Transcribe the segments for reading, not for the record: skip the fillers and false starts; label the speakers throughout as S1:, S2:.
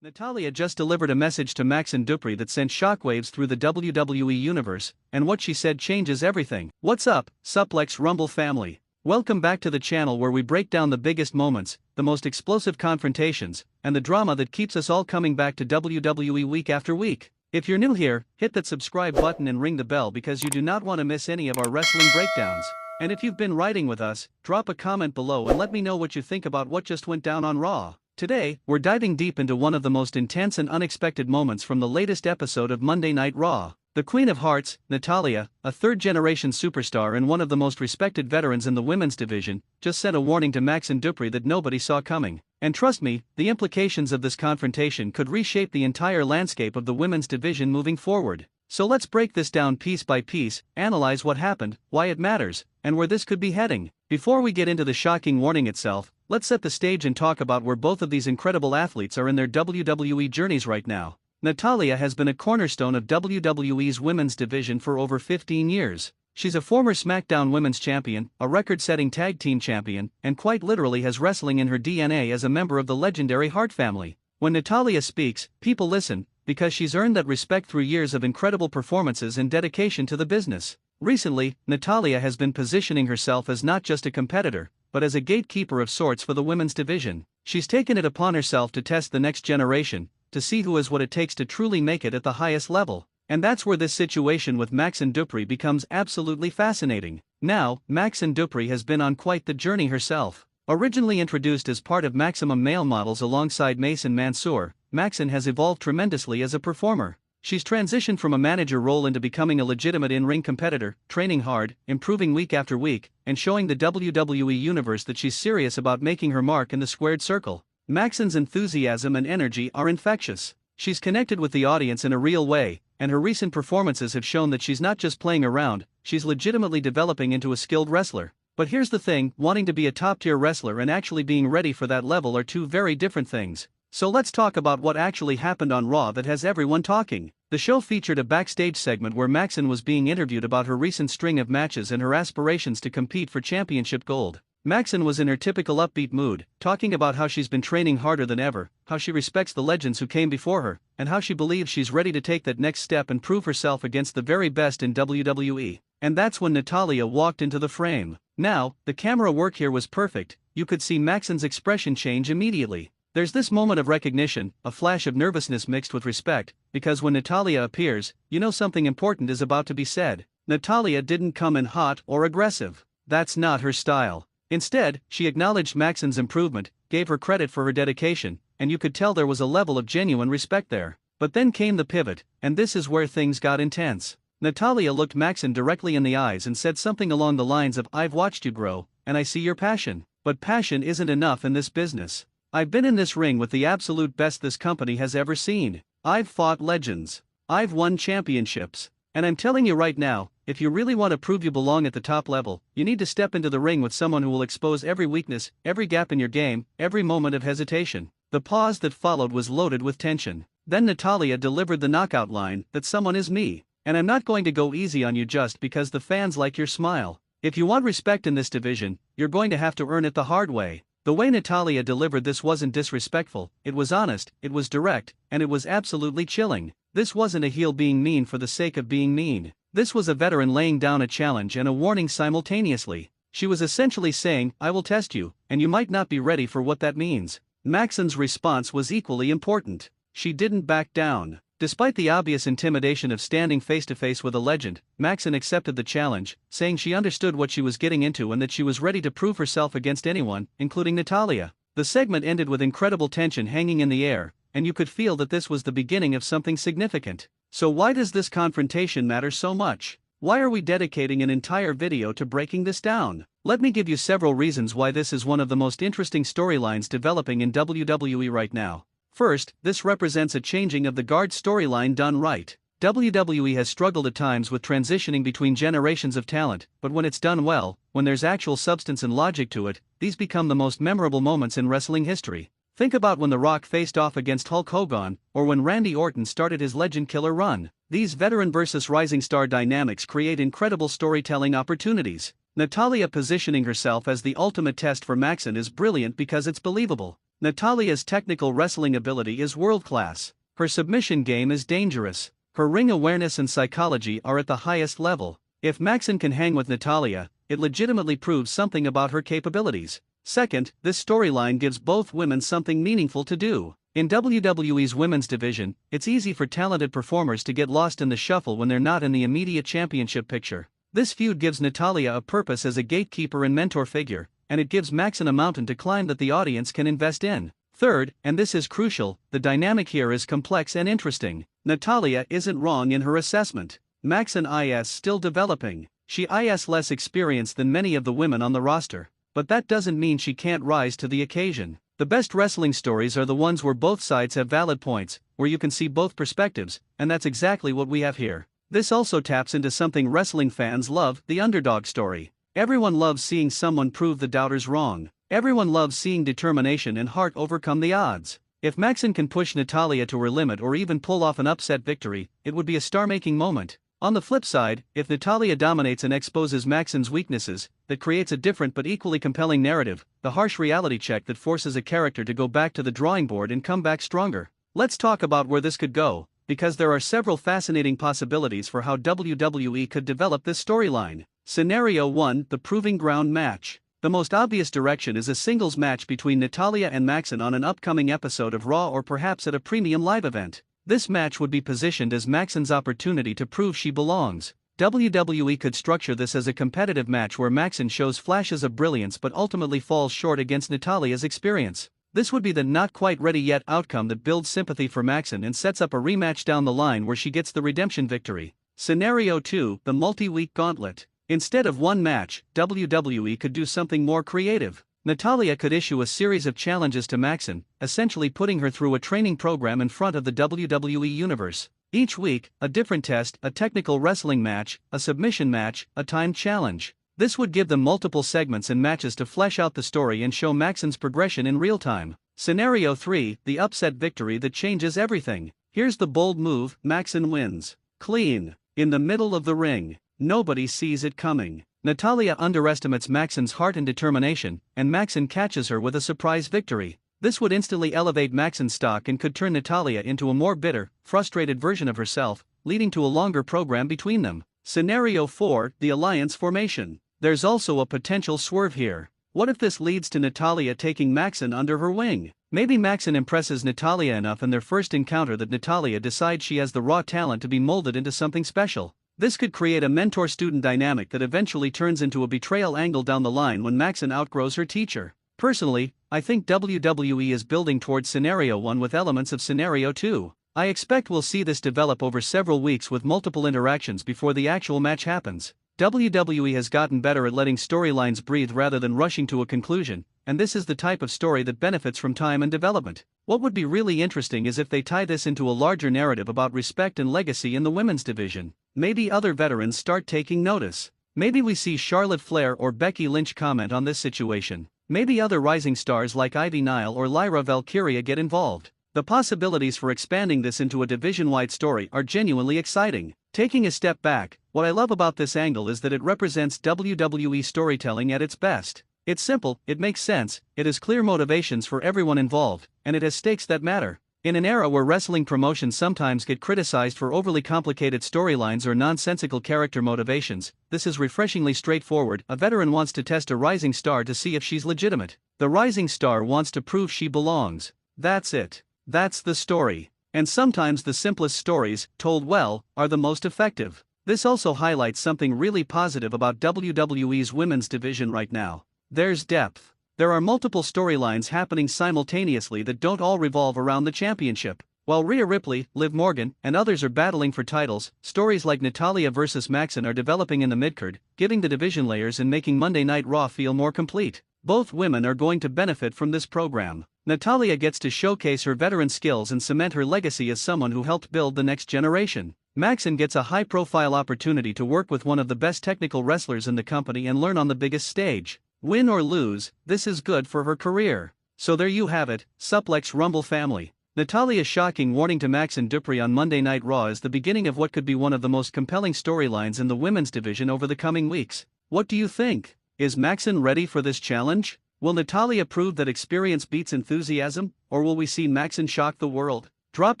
S1: Natalya just delivered a message to Maxxine Dupri that sent shockwaves through the WWE universe, and what she said changes everything. What's up, Suplex Rumble family? Welcome back to the channel where we break down the biggest moments, the most explosive confrontations, and the drama that keeps us all coming back to WWE week after week. If you're new here, hit that subscribe button and ring the bell because you do not want to miss any of our wrestling breakdowns. And if you've been riding with us, drop a comment below and let me know what you think about what just went down on Raw. Today, we're diving deep into one of the most intense and unexpected moments from the latest episode of Monday Night Raw. The Queen of Hearts, Natalya, a third-generation superstar and one of the most respected veterans in the women's division, just sent a warning to Maxxine Dupri that nobody saw coming. And trust me, the implications of this confrontation could reshape the entire landscape of the women's division moving forward. So let's break this down piece by piece, analyze what happened, why it matters, and where this could be heading. Before we get into the shocking warning itself, let's set the stage and talk about where both of these incredible athletes are in their WWE journeys right now. Natalya has been a cornerstone of WWE's women's division for over 15 years. She's a former SmackDown Women's Champion, a record-setting tag team champion, and quite literally has wrestling in her DNA as a member of the legendary Hart family. When Natalya speaks, people listen, because she's earned that respect through years of incredible performances and dedication to the business. Recently, Natalya has been positioning herself as not just a competitor, but as a gatekeeper of sorts for the women's division. She's taken it upon herself to test the next generation, to see who has what it takes to truly make it at the highest level. And that's where this situation with Maxxine Dupri becomes absolutely fascinating. Now, Maxxine Dupri has been on quite the journey herself. Originally introduced as part of Maximum Male Models alongside Mason Mansoor, Maxxine has evolved tremendously as a performer. She's transitioned from a manager role into becoming a legitimate in-ring competitor, training hard, improving week after week, and showing the WWE universe that she's serious about making her mark in the squared circle. Maxxine's enthusiasm and energy are infectious. She's connected with the audience in a real way, and her recent performances have shown that she's not just playing around, she's legitimately developing into a skilled wrestler. But here's the thing, wanting to be a top-tier wrestler and actually being ready for that level are two very different things. So let's talk about what actually happened on Raw that has everyone talking. The show featured a backstage segment where Maxxine was being interviewed about her recent string of matches and her aspirations to compete for championship gold. Maxxine was in her typical upbeat mood, talking about how she's been training harder than ever, how she respects the legends who came before her, and how she believes she's ready to take that next step and prove herself against the very best in WWE. And that's when Natalya walked into the frame. Now, the camera work here was perfect. You could see Maxxine's expression change immediately. There's this moment of recognition, a flash of nervousness mixed with respect, because when Natalya appears, you know something important is about to be said. Natalya didn't come in hot or aggressive. That's not her style. Instead, she acknowledged Maxxine's improvement, gave her credit for her dedication, and you could tell there was a level of genuine respect there. But then came the pivot, and this is where things got intense. Natalya looked Maxxine directly in the eyes and said something along the lines of, "I've watched you grow, and I see your passion. But passion isn't enough in this business. I've been in this ring with the absolute best this company has ever seen. I've fought legends. I've won championships. And I'm telling you right now, if you really want to prove you belong at the top level, you need to step into the ring with someone who will expose every weakness, every gap in your game, every moment of hesitation." The pause that followed was loaded with tension. Then Natalya delivered the knockout line, "That someone is me. And I'm not going to go easy on you just because the fans like your smile. If you want respect in this division, you're going to have to earn it the hard way." The way Natalya delivered this wasn't disrespectful, it was honest, it was direct, and it was absolutely chilling. This wasn't a heel being mean for the sake of being mean. This was a veteran laying down a challenge and a warning simultaneously. She was essentially saying, "I will test you, and you might not be ready for what that means." Maxxine's response was equally important. She didn't back down. Despite the obvious intimidation of standing face-to-face with a legend, Maxxine accepted the challenge, saying she understood what she was getting into and that she was ready to prove herself against anyone, including Natalya. The segment ended with incredible tension hanging in the air, and you could feel that this was the beginning of something significant. So why does this confrontation matter so much? Why are we dedicating an entire video to breaking this down? Let me give you several reasons why this is one of the most interesting storylines developing in WWE right now. First, this represents a changing of the guard storyline done right. WWE has struggled at times with transitioning between generations of talent, but when it's done well, when there's actual substance and logic to it, these become the most memorable moments in wrestling history. Think about when The Rock faced off against Hulk Hogan, or when Randy Orton started his Legend Killer run. These veteran versus rising star dynamics create incredible storytelling opportunities. Natalya positioning herself as the ultimate test for Maxxine is brilliant because it's believable. Natalya's technical wrestling ability is world-class. Her submission game is dangerous. Her ring awareness and psychology are at the highest level. If Maxxine can hang with Natalya, it legitimately proves something about her capabilities. Second, this storyline gives both women something meaningful to do. In WWE's women's division, it's easy for talented performers to get lost in the shuffle when they're not in the immediate championship picture. This feud gives Natalya a purpose as a gatekeeper and mentor figure, and it gives Maxxine a mountain to climb that the audience can invest in. Third, and this is crucial, the dynamic here is complex and interesting. Natalya isn't wrong in her assessment. Maxxine is still developing. She is less experienced than many of the women on the roster, but that doesn't mean she can't rise to the occasion. The best wrestling stories are the ones where both sides have valid points, where you can see both perspectives, and that's exactly what we have here. This also taps into something wrestling fans love, the underdog story. Everyone loves seeing someone prove the doubters wrong. Everyone loves seeing determination and heart overcome the odds. If Maxxine can push Natalya to her limit or even pull off an upset victory, it would be a star-making moment. On the flip side, if Natalya dominates and exposes Maxxine's weaknesses, that creates a different but equally compelling narrative, the harsh reality check that forces a character to go back to the drawing board and come back stronger. Let's talk about where this could go, because there are several fascinating possibilities for how WWE could develop this storyline. Scenario 1: The Proving Ground match. The most obvious direction is a singles match between Natalya and Maxxine on an upcoming episode of Raw or perhaps at a premium live event. This match would be positioned as Maxxine's opportunity to prove she belongs. WWE could structure this as a competitive match where Maxxine shows flashes of brilliance but ultimately falls short against Natalya's experience. This would be the not quite ready yet outcome that builds sympathy for Maxxine and sets up a rematch down the line where she gets the redemption victory. Scenario 2: The Multi-Week Gauntlet. Instead of one match, WWE could do something more creative. Natalya could issue a series of challenges to Maxxine, essentially putting her through a training program in front of the WWE Universe. Each week, a different test, a technical wrestling match, a submission match, a timed challenge. This would give them multiple segments and matches to flesh out the story and show Maxxine's progression in real time. Scenario 3: The Upset Victory that changes everything. Here's the bold move: Maxxine wins. Clean. In the middle of the ring. Nobody sees it coming. Natalya underestimates Maxxine's heart and determination, and Maxxine catches her with a surprise victory. This would instantly elevate Maxxine's stock and could turn Natalya into a more bitter, frustrated version of herself, leading to a longer program between them. Scenario 4: The Alliance Formation. There's also a potential swerve here. What if this leads to Natalya taking Maxxine under her wing? Maybe Maxxine impresses Natalya enough in their first encounter that Natalya decides she has the raw talent to be molded into something special. This could create a mentor-student dynamic that eventually turns into a betrayal angle down the line when Maxxine outgrows her teacher. Personally, I think WWE is building towards Scenario 1 with elements of Scenario 2. I expect we'll see this develop over several weeks with multiple interactions before the actual match happens. WWE has gotten better at letting storylines breathe rather than rushing to a conclusion, and this is the type of story that benefits from time and development. What would be really interesting is if they tie this into a larger narrative about respect and legacy in the women's division. Maybe other veterans start taking notice. Maybe we see Charlotte Flair or Becky Lynch comment on this situation. Maybe other rising stars like Ivy Nile or Lyra Valkyria get involved. The possibilities for expanding this into a division-wide story are genuinely exciting. Taking a step back, what I love about this angle is that it represents WWE storytelling at its best. It's simple, it makes sense, it has clear motivations for everyone involved, and it has stakes that matter. In an era where wrestling promotions sometimes get criticized for overly complicated storylines or nonsensical character motivations, this is refreshingly straightforward. A veteran wants to test a rising star to see if she's legitimate. The rising star wants to prove she belongs. That's it. That's the story. And sometimes the simplest stories, told well, are the most effective. This also highlights something really positive about WWE's women's division right now. There's depth. There are multiple storylines happening simultaneously that don't all revolve around the championship. While Rhea Ripley, Liv Morgan, and others are battling for titles, stories like Natalya vs. Maxxine are developing in the midcard, giving the division layers and making Monday Night Raw feel more complete. Both women are going to benefit from this program. Natalya gets to showcase her veteran skills and cement her legacy as someone who helped build the next generation. Maxxine gets a high-profile opportunity to work with one of the best technical wrestlers in the company and learn on the biggest stage. Win or lose, this is good for her career. So there you have it, Suplex Rumble family. Natalya's shocking warning to Maxxine Dupri on Monday Night Raw is the beginning of what could be one of the most compelling storylines in the women's division over the coming weeks. What do you think? Is Maxxine ready for this challenge? Will Natalya prove that experience beats enthusiasm, or will we see Maxxine shock the world? Drop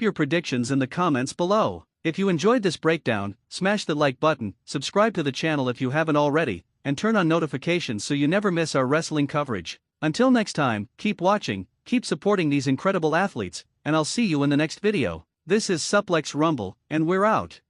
S1: your predictions in the comments below. If you enjoyed this breakdown, smash the like button, subscribe to the channel if you haven't already, and turn on notifications so you never miss our wrestling coverage. Until next time, keep watching, keep supporting these incredible athletes, and I'll see you in the next video. This is Suplex Rumble, and we're out.